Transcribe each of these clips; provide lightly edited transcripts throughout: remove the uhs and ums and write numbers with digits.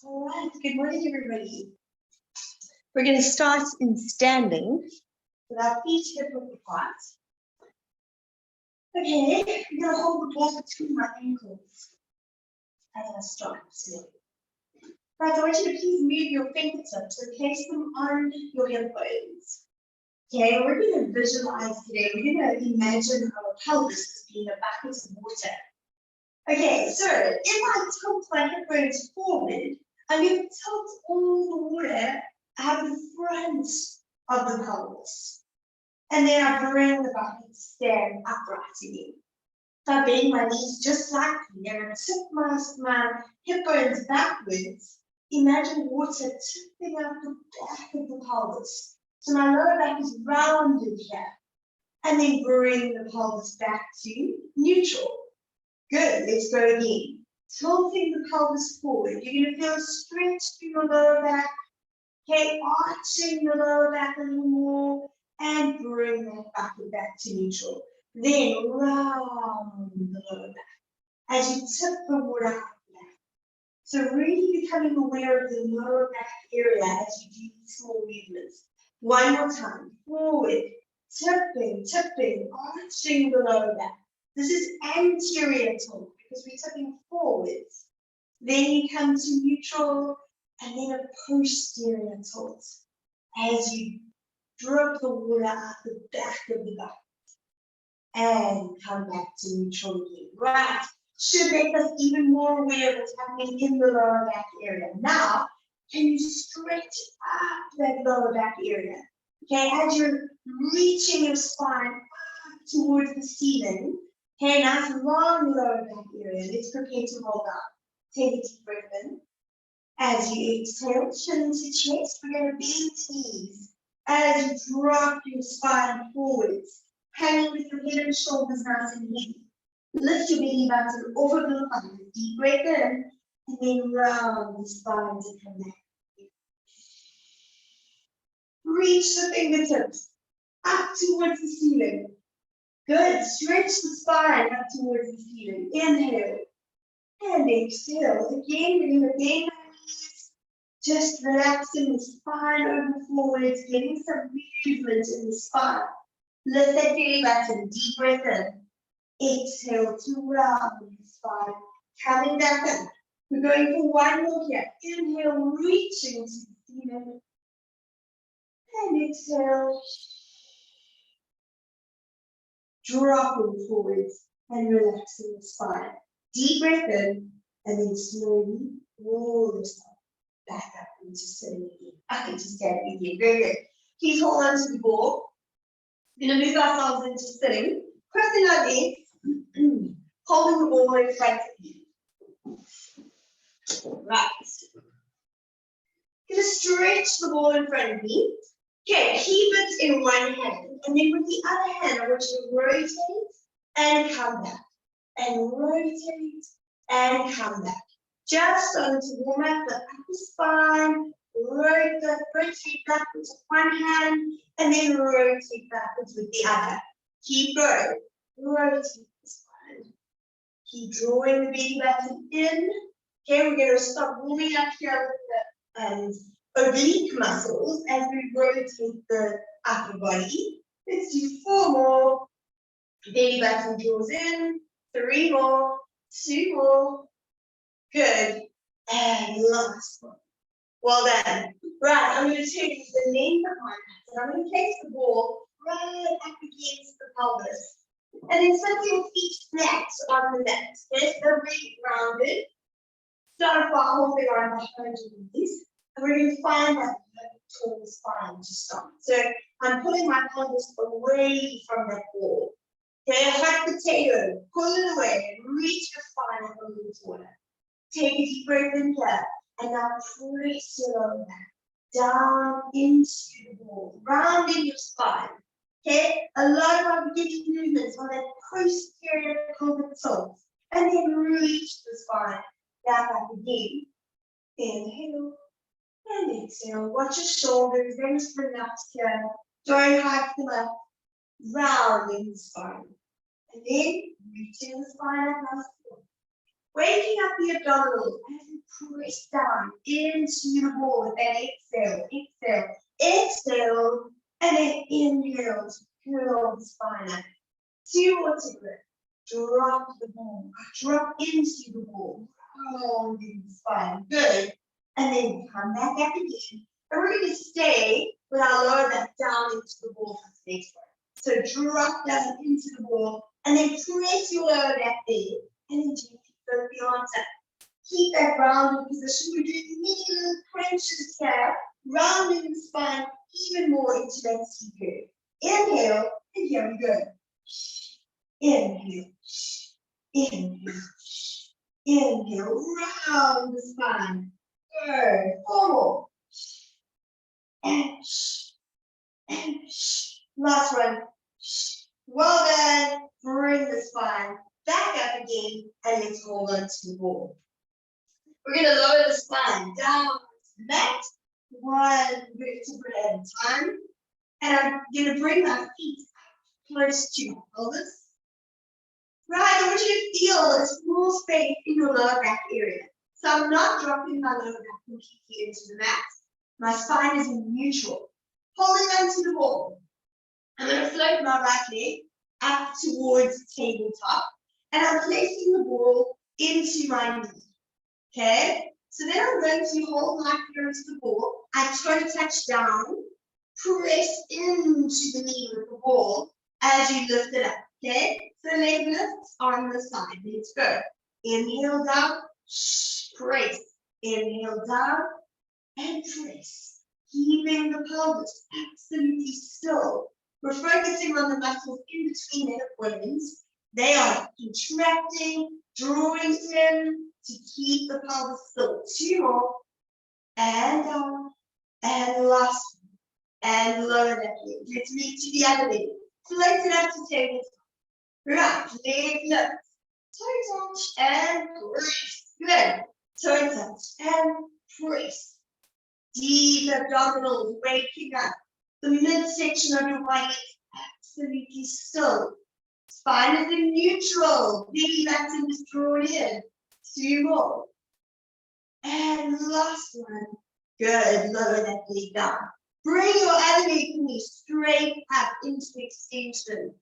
All right, good morning, everybody. We're going to start in standing with our feet hip width apart. Okay, I'm going to hold the ball between my ankles as I start today. Right, I want you to please move your fingertips and place them on your hip bones. Okay, we're going to visualize today. We're going to imagine our pelvis as being a bucket of water. Okay, so if I tilt my hip bones forward, I'm going to tilt all the water out of the front of the pelvis. And then I bring the bucket to stand upright again. So I bend my knees just slightly and I tip my hip bones backwards. Imagine water tipping out the back of the pelvis. So my lower back is rounded here. And then bring the pelvis back to neutral. Good, let's go again. Tilting the pelvis forward. You're going to feel a stretch through your lower back. Okay, arching the lower back a little more and bring that bucket back to neutral. Then round the lower back as you tip the water out back. So really becoming aware of the lower back area as you do these small movements. One more time, forward, tipping, arching the lower back. This is anterior tilt because we're tipping forwards. Then you come to neutral and then a posterior tilt as you drip the water out the back of the bucket and come back to neutral again. Right, should make us even more aware of what's happening in the lower back area. Now, can you stretch up that lower back area? Okay, as you're reaching your spine up towards the ceiling. Okay, nice long lower back area. Let's prepare to roll down. Take a deep breath in. As you exhale, chin to chest, we're going to bend the knees. As you drop your spine forwards, hanging with your head and shoulders nice and heavy. Lift your belly button over the thighs. Deep breath in, and then round the spine to come back. Reach the fingertips up towards the ceiling. Good. Stretch the spine up towards the ceiling. Inhale and exhale. Again, we're going to bend our knees, just relaxing the spine over forwards, getting some movement in the spine. Lift that belly button. Deep breath in. Exhale to round the spine. Coming back up. We're going for one more here. Inhale, reaching to the ceiling. And exhale. Dropping forwards and relaxing the spine. Deep breath in and then slowly roll yourself back up into sitting again. Back into standing again. Very good. Please hold on to the ball. We're going to move ourselves into sitting. Crossing our legs. Holding the ball in front of you. Right. Going to stretch the ball in front of me. Okay, keep it in one hand, and then with the other hand, I want you to rotate and come back, and rotate and come back. Just on to warm up the upper spine, rotate backwards with one hand, and then rotate backwards with the other. Keep going. Rotate the spine. Keep drawing the belly button in. Okay, we're going to start warming up here with the oblique muscles as we rotate the upper body. Let's do 4 more. Belly button draws in. 3 more. 2 more. Good. And last one. Well done. Right, I'm going to take the length of my hands and I'm going to place the ball right up against the pelvis. And then set your feet flat on the mat. Okay, so really rounded. Start by holding on behind your knees. And we're going to find that tall spine to start. So I'm pulling my pelvis away from that wall. Okay, a hot potato, pull it away and reach your spine up a little taller. Take a deep breath in here and now press your lower back down into the wall, rounding your spine. Okay, a lot of our beginning movements on that posterior pelvic tilt. And then reach the spine back up again. Inhale. And exhale. Watch your shoulders, then spring up here. Don't hike them up. Rounding the spine. And then reaching the spine up. Waking up the abdominals as you press down into the ball with that exhale, exhale, exhale, and then inhale to curl the spine up. 2 more to grip. Drop the ball, drop into the ball, rounding the spine. Good. And then come back up again. And we're going to stay with our lower back down into the ball for the next one. So drop down into the ball and then press your lower back there. And then gently float the arms up. Keep that rounded position. We're doing mini little crunches here, rounding the spine even more into that C curve. Inhale, and here we go. Inhale, inhale, inhale, round the spine. Good. 4 more. And last one. Well done. Bring the spine back up again, and let's hold on to the ball. We're going to lower the spine down to the mat, 1 vertebra at a time. And I'm going to bring my feet close to my pelvis. Right, I want you to feel a small space in your lower back area. So I'm not dropping my lower back completely into the mat. My spine is in neutral. Holding onto the ball. I'm going to float my right leg up towards tabletop. And I'm placing the ball into my knee. Okay? So then I'm going to hold my finger onto the ball. I toe touch down. Press into the knee with the ball as you lift it up. Okay? So leg lifts on the side. Let's go. Inhale down. Press. Inhale down. And press. Keeping the pelvis absolutely still. We're focusing on the muscles in between the hip bones. They are contracting, drawing in to keep the pelvis still. 2 more. And down. And last one. And lower that leg. Let's move to the other leg. Float it up to tabletop. Right, leg lift. Toe touch and press. Good. Toe touch and press. Deep abdominals waking up. The midsection of your body is absolutely still. Spine is in neutral. Belly button is drawn in. 2 more. And last one. Good. Lower that leg down. Bring your other leg knee straight up into extension.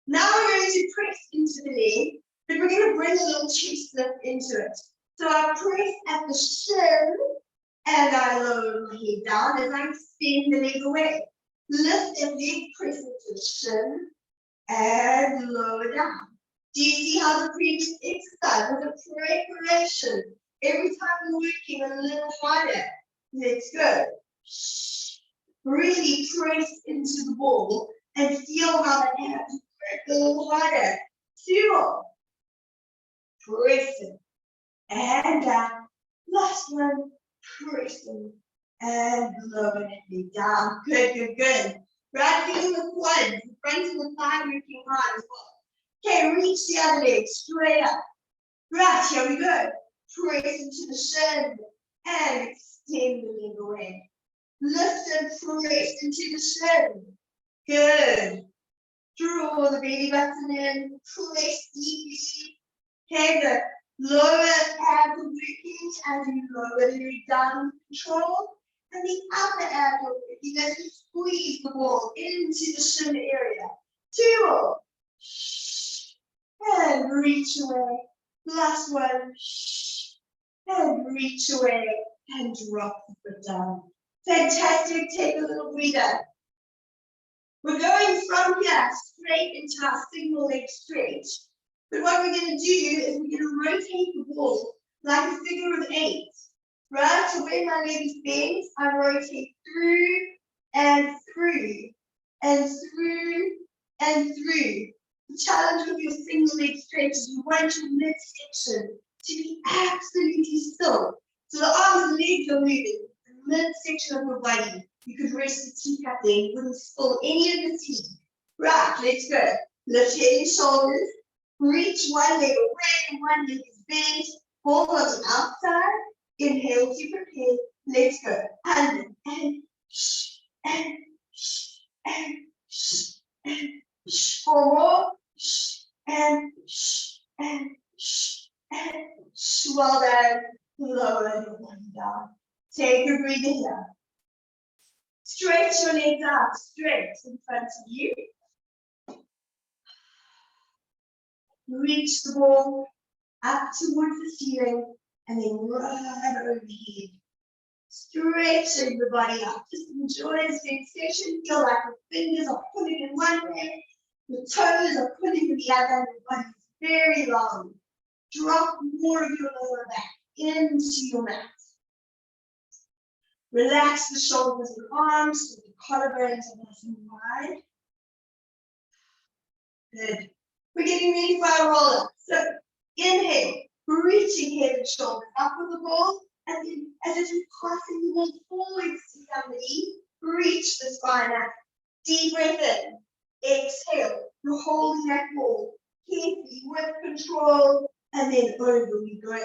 Now we're going to press into the leg, but we're going to bring a little chest lift into it. So I press at the shin, and I lower my head down as I extend the leg away. Lift the leg, press into the shin, and lower down. Do you see how the previous exercise was a preparation? Every time we're working a little harder. Let's go. Really press into the ball and feel how the abs work a little harder. 2 more. Pressing and down. Last one. Pressing and lowering it down. Good, good, good. Right, feeling the quads, the front of the thigh working hard as well. Okay, reach the other leg straight up. Right, here we go. Press into the shin and extend the leg away. Lift and press into the shin. Good. Draw the belly button in. Press deeply. Okay, the lower abs are working as you lower the leg down with control. And the upper abs are working as you squeeze the ball into the shin area. 2 more. And reach away. Last one. And reach away. And drop the foot down. Fantastic. Take a little breather. We're going from here straight into our single leg stretch. But what we're going to do is we're going to rotate the ball like a figure of 8. Right? So when my leg is bent, I rotate through and through and through and through. The challenge with your single leg stretch is you want your midsection to be absolutely still. So the arms and legs are moving. The midsection of your body. You could rest the teacup there. You wouldn't spill any of the tea. Right, let's go. Lift your head and shoulders. Reach one leg away. One leg is bent. Ball on the outside. Inhale to prepare. Let's go. And and 4 more. And Well done. Lower your body down. Take a breather here. Stretch your legs out straight in front of you. Reach the ball up towards the ceiling and then right overhead. Stretching the body up. Just enjoy the sensation. Feel like your fingers are pulling in one way, your toes are pulling in the other, and your body is very long. Drop more of your lower back into your mat. Relax the shoulders and arms so the collarbones are nice and wide. Good. We're getting ready for our roll up. So inhale, reaching head and shoulders up with the ball, and then as if you're passing the ball forwards to somebody, reach the spine up. Deep breath in. Exhale. You're holding that ball carefully with control, and then over we go.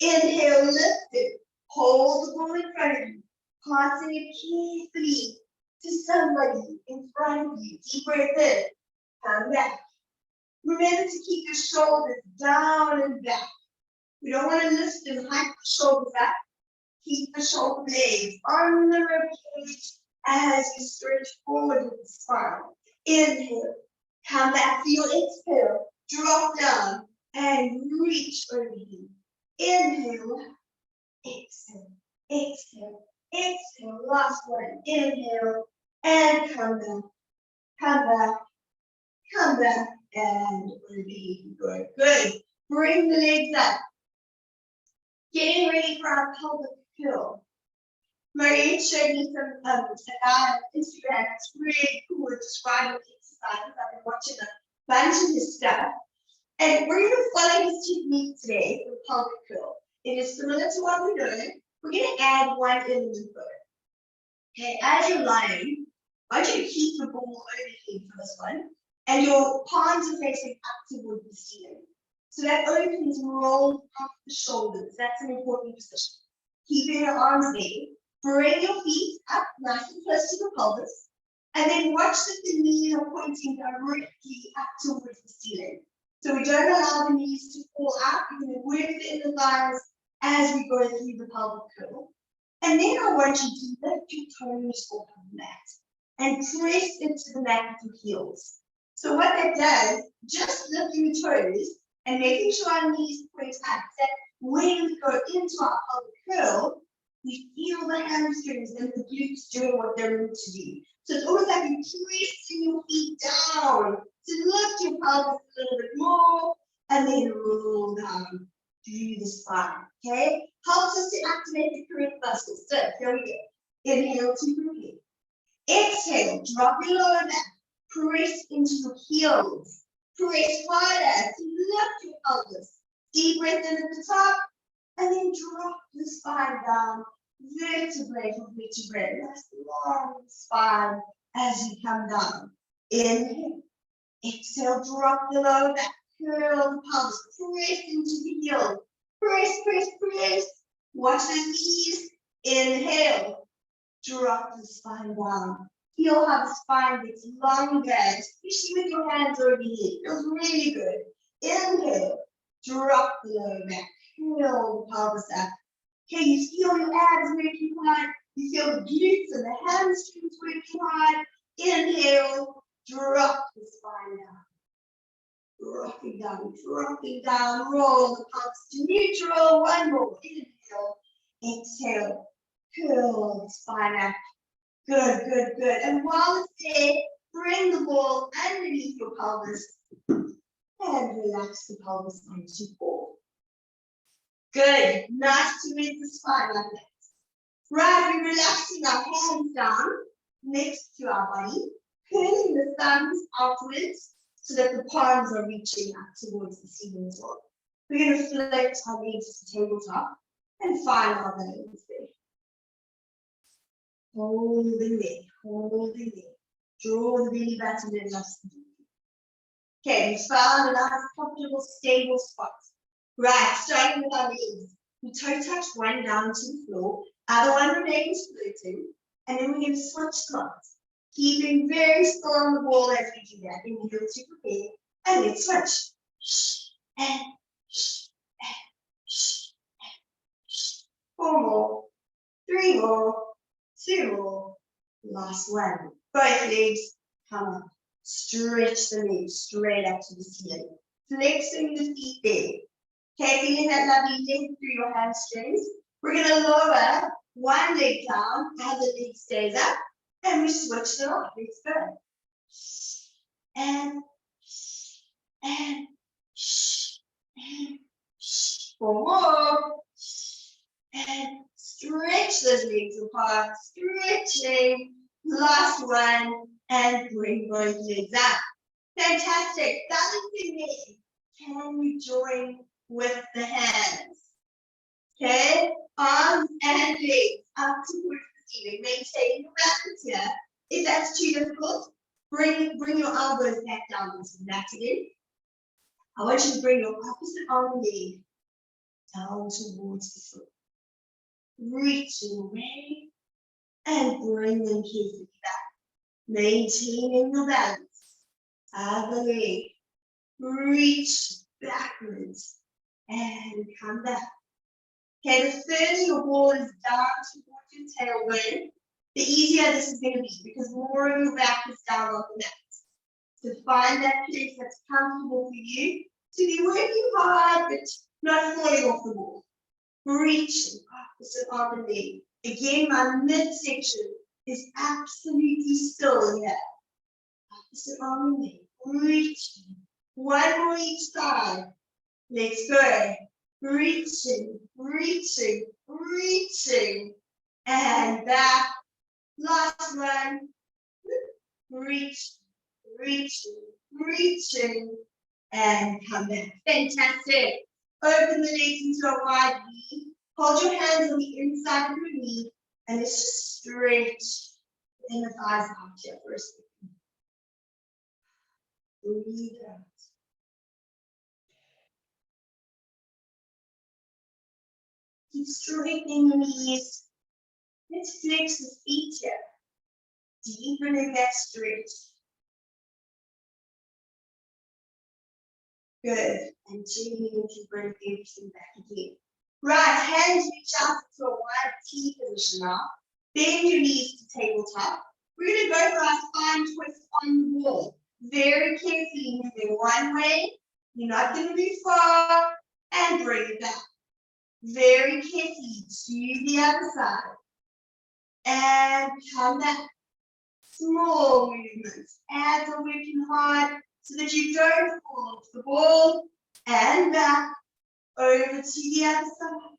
Inhale, lift it. Hold the ball in front of you, passing it carefully to somebody in front of you. Deep breath in. Come back. Remember to keep your shoulders down and back. We don't want to lift and hike the shoulders up. Keep the shoulder blades on the ribcage as you stretch forward with the spine. Inhale. Come back for your exhale. Drop down and reach overhead. Inhale. Exhale. Exhale. Exhale. Last one. Inhale. And come back. Come back. Come back. And overhead. Good. Good. Bring the legs up. Getting ready for our pelvic curl. Marie showed me some on Instagram. It's really cool at describing exercises. I've been watching a bunch of his stuff. And we're going to follow his technique today for the pelvic curl. It is similar to what we're doing. We're going to add one element to it. Okay, as you're lying, I want you to keep the ball overhead for this one. And your palms are facing up towards the ceiling. So that opens and rolls up the shoulders. That's an important position. Keeping your arms there. Bring your feet up nice and close to the pelvis. And then watch that the knees are pointing directly up towards the ceiling. So we don't allow the knees to fall out. We're going to work the inner thighs as we go through the pelvic curl. And then I want you to lift your toes off of the mat and press into the mat with your heels. So what that does, just lifting your toes and making sure our knees point up, that when we go into our pelvic curl, we feel the hamstrings and the glutes doing what they're meant to do. So it's almost like you're pressing your feet down to lift your pelvis a little bit more and then roll down through the spine. Okay? Helps us to activate the correct muscles. So here we go. Inhale to prepare. Exhale, drop your lower back. Press into your heels. Press harder to lift your pelvis. Deep breath in at the top, and then drop the spine down, vertebrae for vertebrae. Nice long spine as you come down. Inhale. Exhale, drop the lower back. Curl the pelvis. Press into the heel. Press, press, press. Watch the knees. Inhale. Drop the spine down. Feel how the spine gets longer, especially with your hands over here. Feels really good. Inhale, drop the lower back, curl the pelvis up. Okay, you feel your abs working hard. You feel the glutes and the hamstrings working hard. Inhale, drop the spine down. Dropping down, roll the pelvis to neutral. One more. Inhale, exhale, curl the spine up. Good, good, good. And while it's there, bring the ball underneath your pelvis and relax the pelvis onto ball. Good. Nice to raise the spine like that. Right, we're relaxing our hands down next to our body, curling the thumbs outwards so that the palms are reaching up towards the ceiling as well. We're going to float our legs to the tabletop and find our bones there. Holding there, holding there. Draw the belly button and lost the belly. Okay, we found a nice, comfortable, stable spot. Right, starting with our legs. We toe touch one down to the floor, other one remains floating, and then we're going to switch spots. Keeping very still on the ball as we do that. Inhale to prepare, and then switch. And 2 more, 2 more. Last one. Both legs come up. Stretch the legs straight up to the ceiling. Flexing the feet there. Okay, feeling that lovely length through your hamstrings. We're going to lower one leg down, other leg stays up, and we switch them off. Let's go. And 4 more. And stretch those legs apart, stretching. Last one, and bring both legs up. Fantastic. Balancing there. Can you join with the hands? Okay, arms and legs up towards the ceiling. Maintain your balance here. If that's too difficult, bring your elbows back down into the mat again. I want you to bring your opposite arm and leg down towards the floor. Reach away and bring them carefully back. Maintaining your balance. Other leg. Reach backwards and come back. Okay, the further your ball is down towards your tailbone, the easier this is going to be because more of your back is down on the mat. So find that place that's comfortable for you to be working hard but not falling off the ball. Reaching opposite arm and leg. Again, my midsection is absolutely still here. Opposite arm and leg. Reaching. One more each side. Let's go. Reaching, reaching, reaching. And back. Last one. Reach, reaching, reaching. And come back. Fantastic. Open the legs into a wide V. Hold your hands on the inside of your knee. And let's just stretch the inner thighs out here for a second. Breathe out. Keep straightening the knees. Let's flex the feet here. Deepening that stretch. Good. And gently to bring everything back again. Right, hands reach out to a wide T position now. Bend your knees to tabletop. We're going to go for our spine twist on the wall. Very carefully moving one way. You're not going to move far. And bring it back. Very carefully to the other side. And come back. Small movements. Abs are working hard so that you don't fall off the ball. And back. Over to the other side.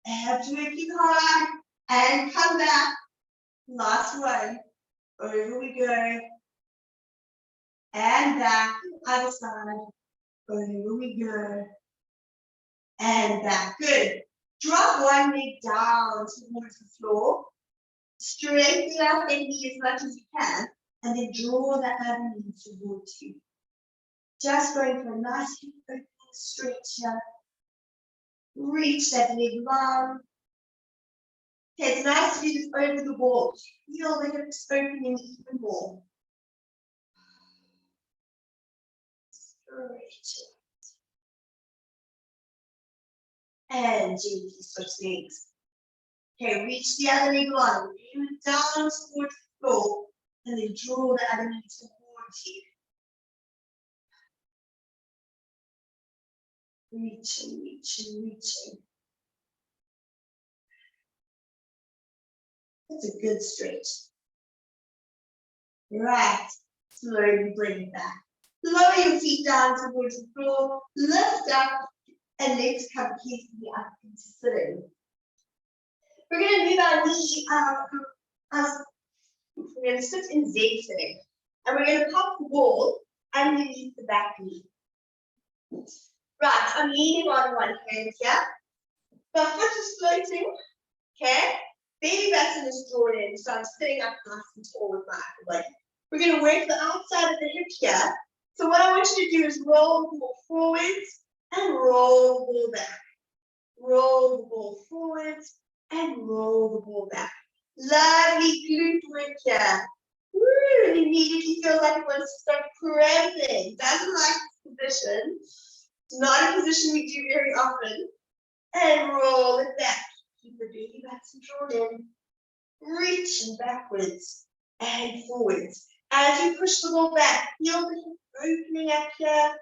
Abs working hard. And come back. Last one. Over we go. And back. Other side. Over we go. And back. Good. Drop one leg down towards the floor. Straighten out the knee as much as you can. And then draw the other knee towards you. Just going for a nice opening stretch here. Reach that leg long. Okay, it's nice to do this over the ball. Feel the hips opening even more. Stretch it. And gently switch legs. Okay, reach the other leg long. Aim it down towards the floor. And then draw the other knee towards you. Reaching, reaching, reaching. That's a good stretch. Right. Slowly bring it back. Lower your feet down towards the floor. Lift up and legs come carefully up into sitting. We're going to move our knee. We're going to sit in Z sitting. And we're going to pop the ball underneath the back knee. Right, I'm leaning on one hand here. My foot is floating. Okay. Baby button is drawn in, so I'm sitting up nice and tall with my upper body. We're going to work the outside of the hip here. So what I want you to do is roll the ball forwards and roll the ball back. Roll the ball forwards and roll the ball back. Lovely glute work here. Woo, and immediately feel like it wants to start cramping. Doesn't like this position. It's not a position we do very often. And roll it back. Keep the belly button drawn in. Reaching backwards and forwards. As you push the ball back, feel the hip opening up here.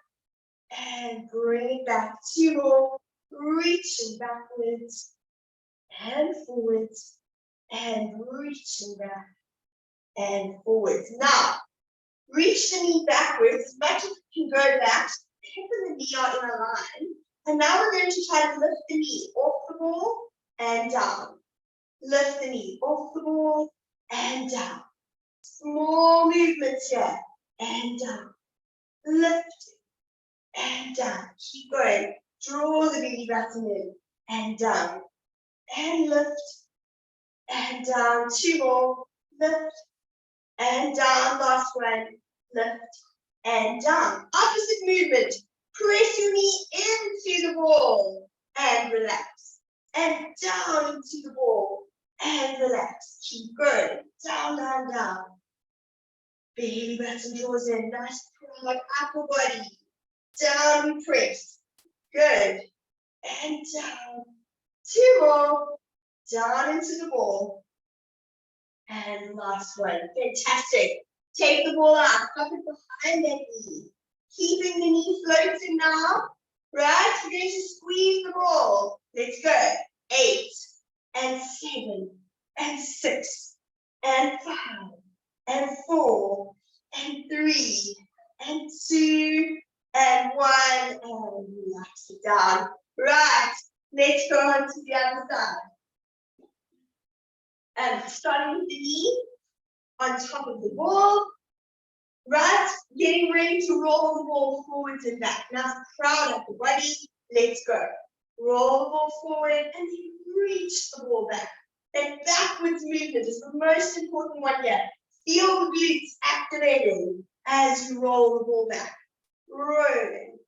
And bring it back. 2 more. Reaching backwards and forwards. And reaching back and forwards. Now, reach the knee backwards as much as you can go back. The hip and the knee are in a line. And now we're going to try to lift the knee off the ball and down. Lift the knee off the ball and down. Small movements here and down. Lift and down. Keep going. Draw the belly button in and down. And lift and down. 2 more. Lift and down. Last one. Lift and down. Opposite movement. Press your knee into the ball and relax. And down into the ball and relax. Keep going. Down, down, down. Belly button draws in. Nice proud upper body. Down, press. Good. And down. 2 more. Down into the ball. And last one. Fantastic. Take the ball out. Tuck it behind that knee. Keeping the knee floating now. Right? We're going to squeeze the ball. Let's go. 8 and 7 and 6 and 5 and 4 and 3 and 2 and 1 and relax it down. Right. Let's go on to the other side. And starting with the knee on top of the ball. Right, getting ready to roll the ball forwards and back. Now, proud of the body. Let's go. Roll the ball forward and then reach the ball back. That backwards movement is the most important one here. Feel the glutes activating as you roll the ball back. Rolling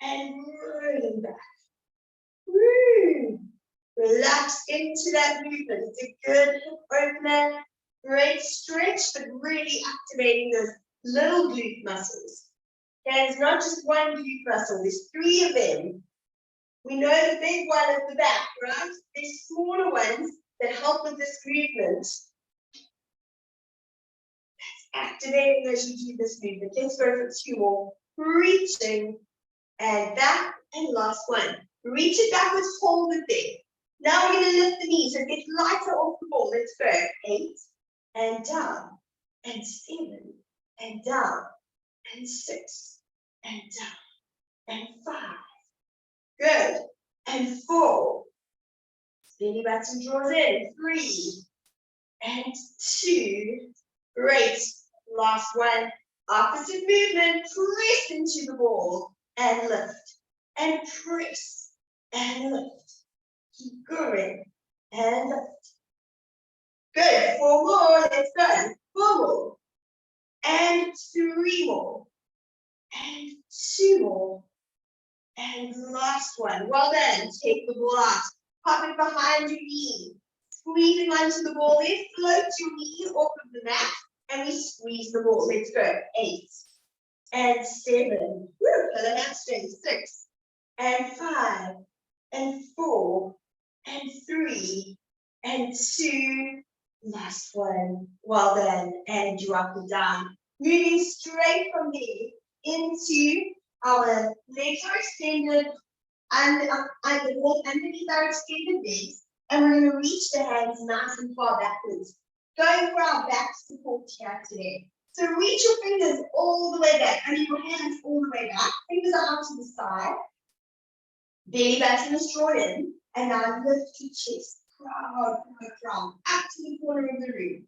and rolling back. Woo. Relax into that movement. It's a good hip opener. Great stretch, but really activating those little glute muscles. Okay, it's not just one glute muscle, there's 3 of them. We know the big one at the back, right? There's smaller ones that help with this movement. That's activating as you do this movement. Let's go for 2 more. Reaching and back, and last one. Reach it backwards, hold it there. Now we're going to lift the knees and get lighter off the ball. Let's go. 8. And down, and 7, and down, and 6, and down, and 5. Good. And 4. Belly button draws in. 3, and 2. Great. Last one. Opposite movement. Press into the ball and lift, and press and lift. Keep going and lift. Good. 4 more. Let's go. 4 more. And 3 more. And 2 more. And last one. Well done. Take the ball out. Pop it behind your knee. Squeezing onto the ball. Then float your knee off of the mat. And we squeeze the ball. Let's go. 8. And 7. Woo. For the hamstring. 6. And 5. And 4. And 3. And 2. Last one. Well done. And drop it down. Moving straight from there into our legs are extended and underneath our extended legs. And we're going to reach the hands nice and far backwards. Going for our back support here today. So reach your fingers all the way back. And your hands all the way back. Fingers are out to the side. Belly button is drawn in. And now lift your chest. Proud, proud, up to the corner of the room.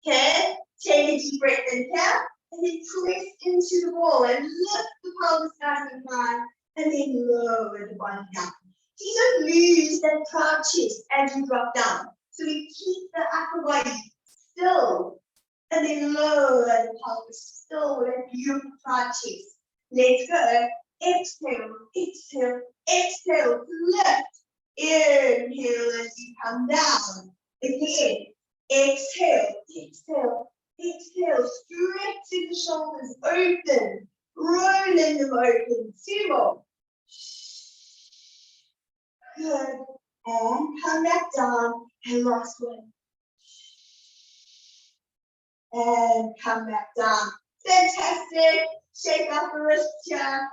Okay, take a deep breath in here, and then press into the ball and lift the pelvis nice and high, and then lower the body down. You don't lose that proud chest as you drop down. So we keep the upper body still, and then lower the pelvis still with a beautiful proud chest. Let's go. Exhale, exhale, exhale, lift. Inhale as you come down. Again. Exhale, exhale, exhale. Stretching the shoulders open. Rolling them open. 2 more. Good. And come back down. And last one. And come back down. Fantastic. Shake out the wrist here.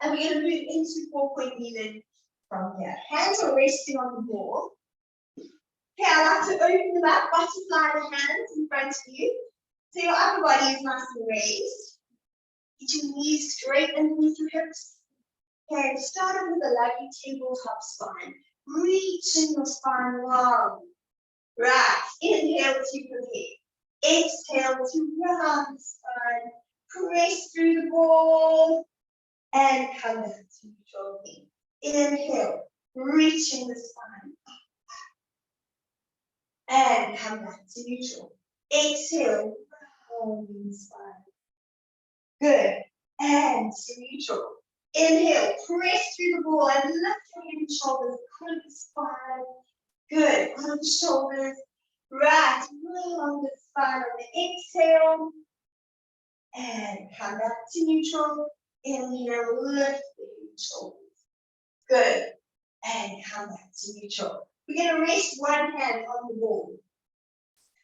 And we're going to move into 4-point kneeling from here. Hands are resting on the ball. Okay, I like to open them up, butterfly the hands in front of you. So your upper body is nice and raised. Get your knees straight underneath your hips. Okay, and start off with a lovely tabletop spine. Reaching your spine long. Right, inhale to prepare. Exhale to round the spine. Press through the ball. And come back to neutral again. Inhale, reaching the spine. And come back to neutral. Exhale, rounding the spine. Good. And to neutral. Inhale, press through the ball and lift your head and shoulders. Pull the spine. Good. On the shoulders. Right. Round the spine on the exhale. And come back to neutral. Inhale, lift the shoulders. Good. And come back to neutral. We're going to rest one hand on the ball.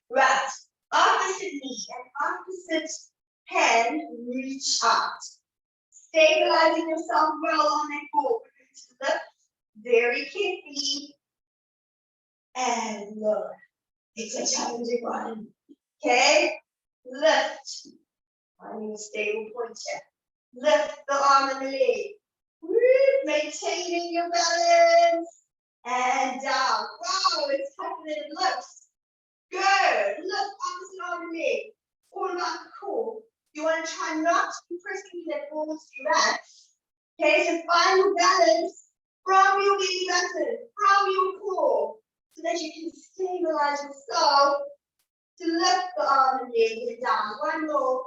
Right. Opposite knee and opposite hand reach out. Stabilizing yourself well on that ball. We're going to lift very carefully and lower. It's a challenging one. Okay? Lift. Finding a stable point here. Lift the arm and the leg. Woo, maintaining your balance. And down. Wow, it's tougher than it looks. Good. Lift opposite arm and leg. All about the core. You want to try not to be pressing that ball to your back. Okay, so find your balance from your belly button, from your core, so that you can stabilize yourself to lift the arm and leg and down. One more.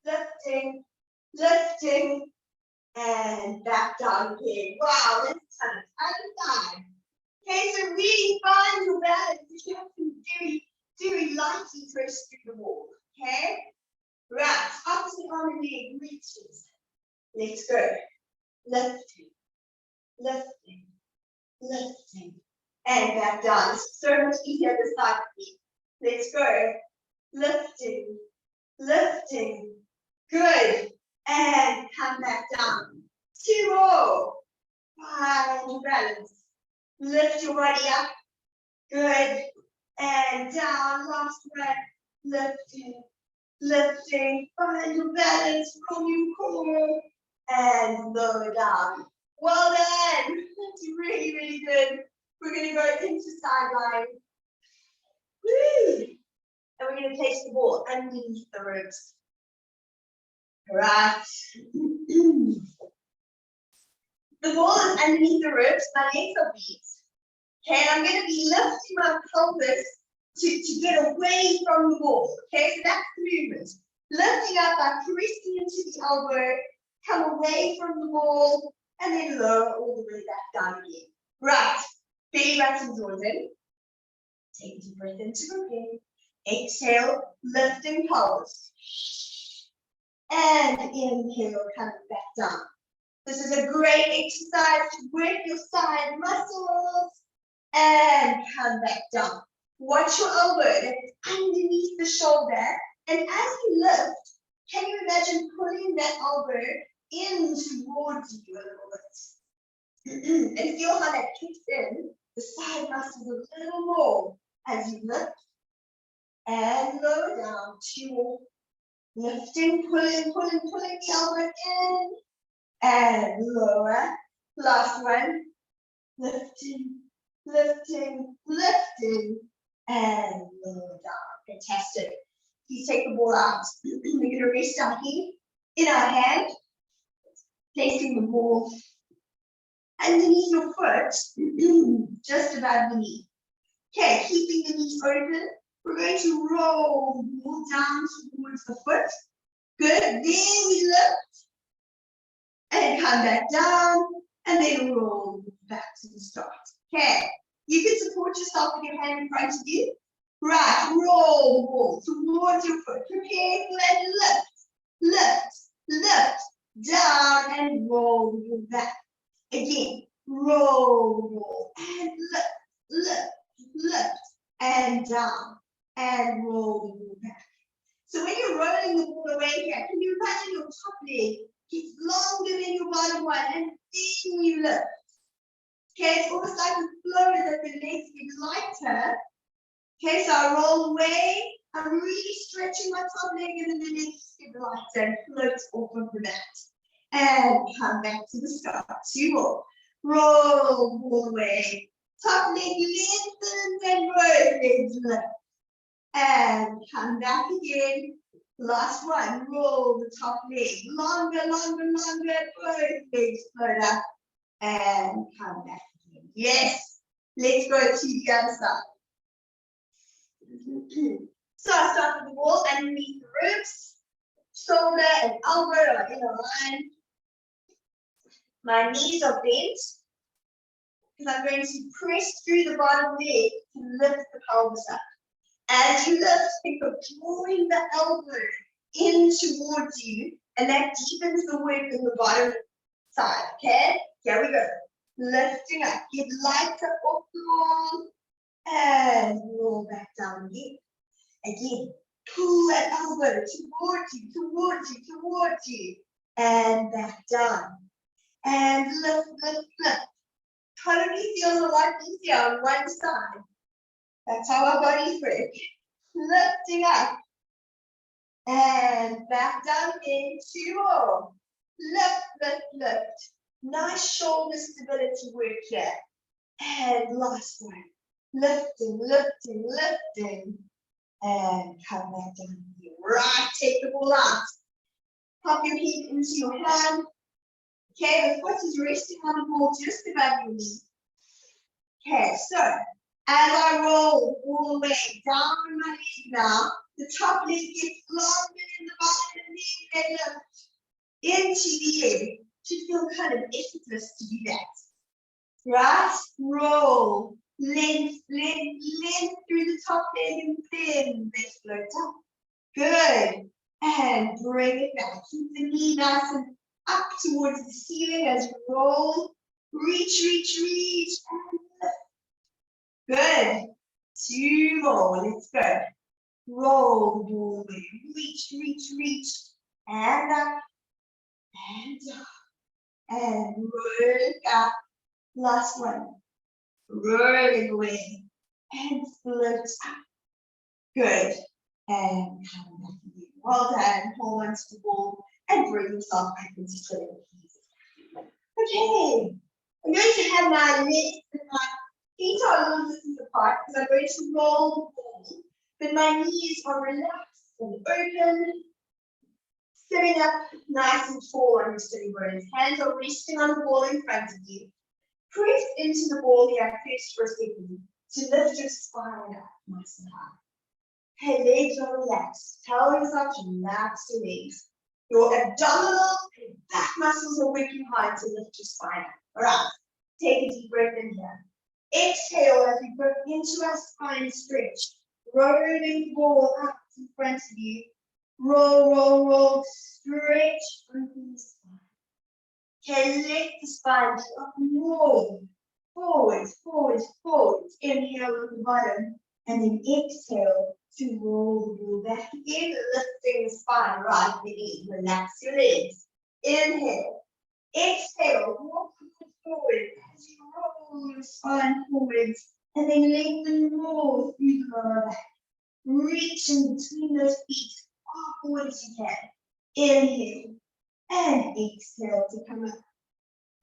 Lifting, lifting, and back down again. Wow, that's tough. Other side. Okay, so really find your balance. You have to very lightly press through the wall. Okay? Right, opposite arm and leg reaches. Let's go. Lifting, lifting, lifting, and back down. It's so much easier this side for me. Let's go. Lifting, lifting. Good. And come back down. 2 more. Find your balance. Lift your body up. Good. And down. Last one. Lifting. Lifting. Find your balance from your core. And lower down. Well done. That's really, really good. We're going to go into sideline. Woo. And we're going to place the ball underneath the ribs. Right. The ball is underneath the ribs, my legs are beat. Okay, and I'm going to be lifting my pelvis to get away from the ball. Okay, so that's the movement. Lifting up by pressing into the elbow, come away from the ball, and then lower all the way back down again. Right, belly button's in. Take a deep breath into the belly. Exhale, lifting pelvis. And inhale, coming back down. This is a great exercise to work your side muscles and come back down. Watch your elbow, that's underneath the shoulder. And as you lift, can you imagine pulling that elbow in towards you a little bit? And feel how that kicks in the side muscles a little more as you lift and lower down. 2 more. Lifting, pulling the elbow in and lower. Last one. Lifting, lifting, lifting, and lower down. Fantastic. Please take the ball out. We're going to rest our head in our hand, placing the ball underneath your foot, just above the knee. Okay, keeping the knees open. We're going to roll the ball down towards the foot. Good. Then we lift and come back down and then roll back to the start. Okay. You can support yourself with your hand in front of you. Right. Roll the ball towards your foot. Prepare and lift, lift, lift, down and roll the ball back. Again. roll, and lift, and down, and roll the ball back. So when you're rolling the ball away here, can you imagine your top leg gets longer than your bottom one, and then you lift. Okay, it's almost like the flow that the legs get lighter. Okay, so I roll away, I'm really stretching my top leg, and then the legs get lighter and float off of the mat. And come back to the start. 2 more. Roll ball away. Top leg lengthens and both legs lift. And come back again. Last one. Roll the top leg. Longer. Both legs float up. And come back again. Yes. Let's go to the other side. So I start with the ball underneath the ribs. Shoulder and elbow are in a line. My knees are bent because I'm going to press through the bottom leg to lift the pelvis up. As you lift, think of drawing the elbow in towards you, and that deepens the work in the bottom side. Okay? Here we go. Lifting up. Get lighter off the wall and roll back down again. Again. Pull that elbow towards you, and back down. And lift. Probably feels a lot easier on one side. That's how our bodies work. Lifting up. And back down again. 2 more. Lift. Nice shoulder stability work here. And last one. Lifting. And come back down here. Right, take the ball out. Pop your head into your hand. Okay, the foot is resting on the ball just above your knee. Okay, so as I roll all the way down my leg now, the top leg gets longer than the bottom leg and lift into the air. It should feel kind of effortless to do that. Right? Roll. Length through the top leg and then let's float up. Good. And bring it back. Keep the knee nice and up towards the ceiling as you roll. Reach, and lift. Good. 2 more. Let's go. Roll the ball away. Reach. And up. And down. And roll up. Last one. Rolling away and float up. Good. And come back again. Well done. Hold on to the ball and bring yourself back into sitting. Okay. I'm going to have my legs and my feet are a little distance apart because I'm going to roll the ball. But my knees are relaxed and open. Sitting up nice and tall on your sitting bones. Hands are resting on the ball in front of you. Press into the ball here first for a second to lift your spine up nice and high. Hey, legs are relaxed. Tell yourself to relax your legs. Your abdominal and back muscles are working hard to lift your spine up. All right, take a deep breath in here. Exhale as we go into our spine stretch. Rolling the ball up in front of you. Roll. Stretch open the spine. Okay, let the spine up more. Forwards. Inhale at the bottom. And then exhale to roll the ball back again, lifting the spine right beneath. Relax your legs. Inhale. Exhale. Walk forward as you roll your spine forwards. And then lengthen more through the lower back. Reach in between those feet. As forward as you can. Inhale. And exhale to come up.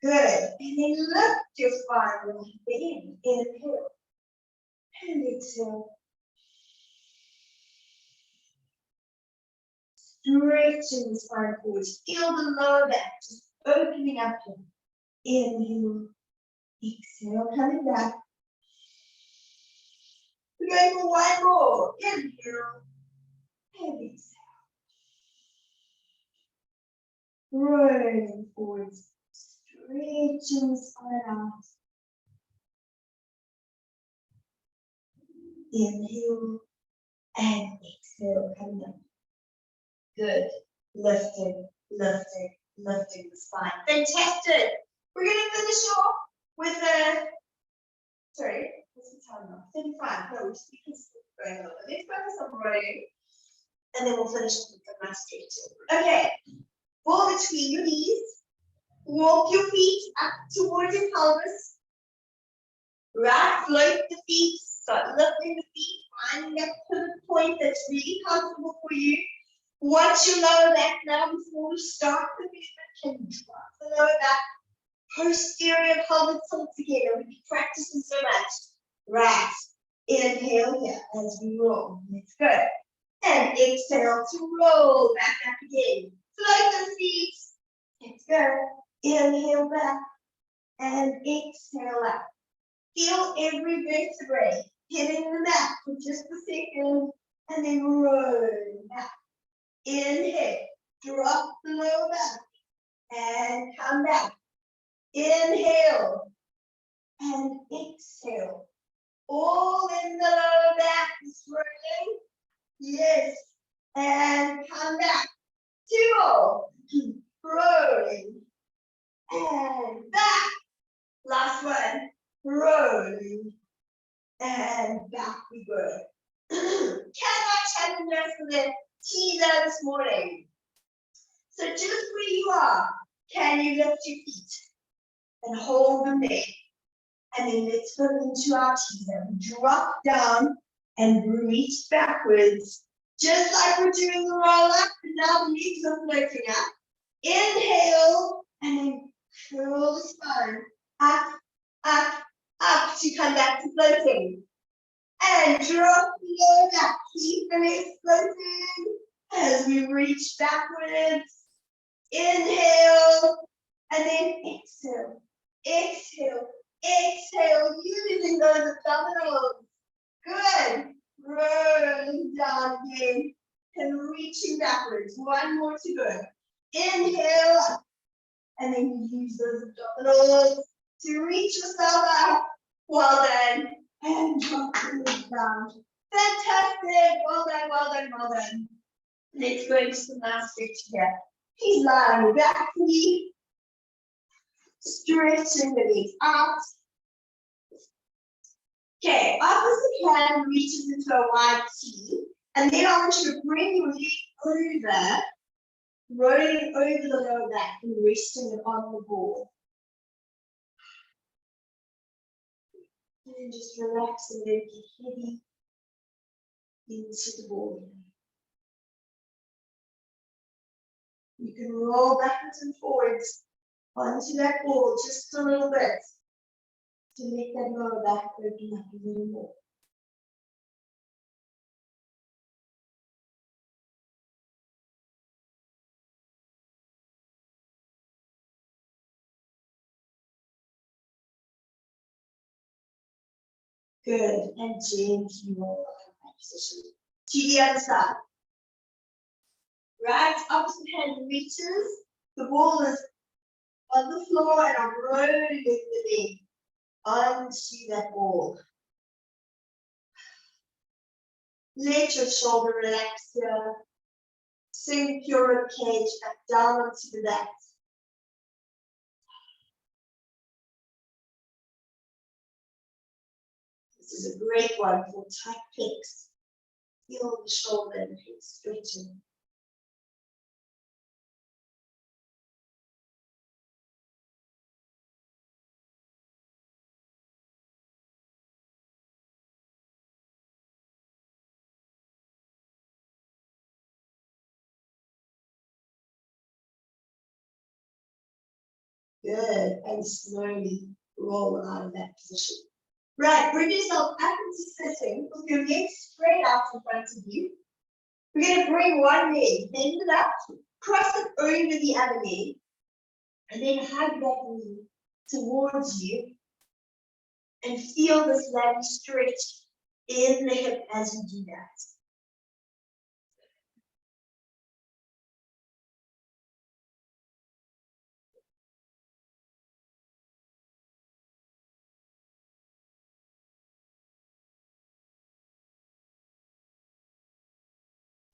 Good. And then lift your spine right again. Inhale. And exhale. Stretching the spine forward. Feel the lower back just opening up here. Inhale. Exhale. Coming back. We're going for one more. Inhale. And exhale. Rolling forwards. Stretching the spine out. Inhale and exhale, come down. Good. Lifting the spine. Fantastic. We're going to finish off 35. No, just because going over. Let's focus on rowing. And then we'll finish with the nice stretching. Okay. Ball between your knees. Walk your feet up towards your pelvis. Right, float the feet. Start lifting the feet. Finding that pivot point that's really comfortable for you. Watch your lower back now before we start the movement. Can you drop the lower back? Posterior pelvis tilt together. We've been practicing so much. Right. Inhale here as we roll. Let's go. And exhale to roll back up again. Float those feet. Let's go. Inhale back. And exhale up. Feel every vertebrae hitting the mat for just a second. And then roll back. Inhale. Drop the lower back. And come back. Inhale. And exhale. All in the lower back is working. Yes. And come back. 2 more. Rolling. And back. Last one. Rolling. And back we go. Cannot challenge us for the teaser this morning. So just where you are, can you lift your feet and hold them there? And then let's go into our teaser. Drop down and reach backwards. Just like we're doing the roll up, and now the legs are floating up. Inhale, and then curl the spine. Up, up, up to come back to floating. And drop the lower back. Keep the legs floating as we reach backwards. Inhale, and then exhale. Exhale, exhale, using those abdominals. Good. Rolling down again and reaching backwards. One more to go. Inhale up. And then you use those abdominals to reach yourself up. Well done. And drop the leg down. Fantastic. Well done, well done, well done. Let's go into some last stretch here. Please lie on your back knee. Stretching the legs out. Okay, opposite hand reaches into a wide T, and then I want you to bring your leg over, rolling over the lower back and resting it on the ball. And then just relax and then get heavy into the ball. You can roll backwards and forwards onto that ball just a little bit to make that lower back open up a little more. Good, and gently roll out of that position. To the other side. Right, opposite hand reaches. The ball is on the floor and I'm rolling the leg onto that ball. Let your shoulder relax here. Sink your ribcage back down onto the mat. This is a great one for tight pecs. Feel the shoulder and pecs stretching. Good, and slowly roll out of that position. Right, bring yourself up into sitting with your legs straight out in front of you. We're going to bring one leg, bend it up, cross it over the other leg, and then hug that knee towards you and feel this leg stretch in the hip as you do that.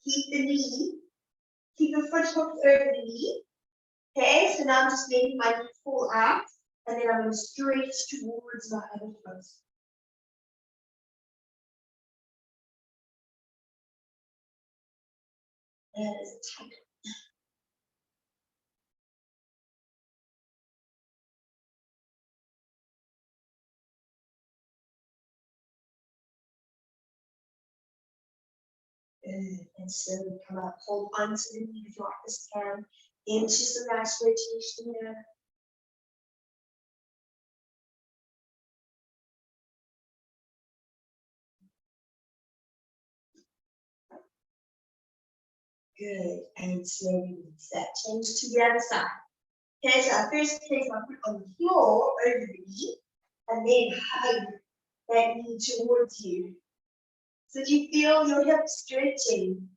Keep the knee, keep the foot hooked over the knee. Okay, so now I'm just making my knee fall out, and then I'm going to stretch towards my other foot. That is tight. Good. And slowly come up. Hold on to the knee with your opposite hand into some nice rotation here. Good. And slowly release that. Change to the other side. Okay, so I first place my foot on the floor over the knee, and then hug that knee towards you. So do you feel your hips stretching?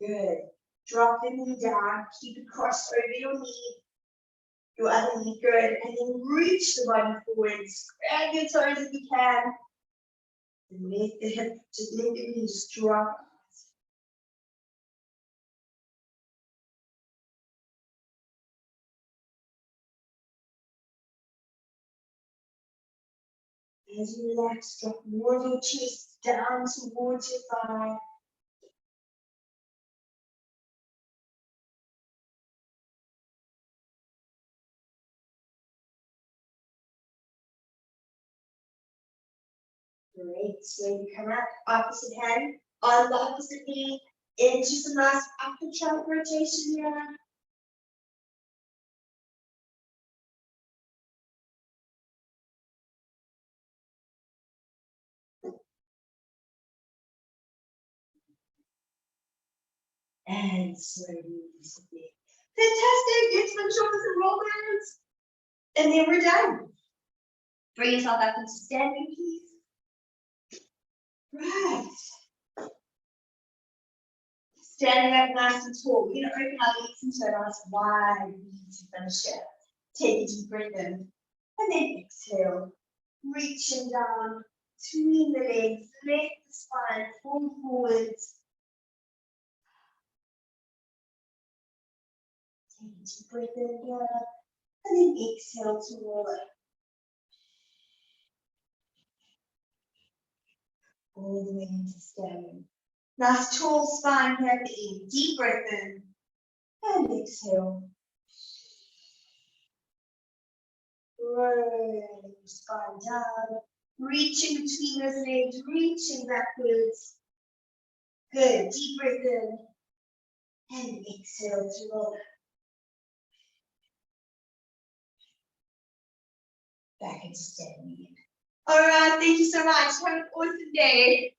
Good. Drop the knee down, keep it crossed over your knee, your other knee, good. And then reach the body forwards, grab your toes if you can. And let the hip, just let the knee just drop. As you relax, drop more of your chest down towards your thigh. Great. Slowly come up, opposite hand on the opposite knee, into some nice upper trunk rotation here. And slowly release the knee. Fantastic. Excellent shoulders and roll hands. And then we're done. Bring yourself up into standing, please. Right. Standing up nice and tall. We're going to open our legs into a nice wide V to finish it. Take a deep breath in. And then exhale. Reaching down between the legs. Let the spine fall forwards. Take a deep breath in here. And then exhale to roll it. All the way into standing. Nice tall spine here at the end. Deep breath in. And exhale. Rolling your spine down. Reaching between those legs. Reaching backwards. Good. Deep breath in. And exhale to roll it. Back into standing again. All right. Thank you so much. Have an awesome day.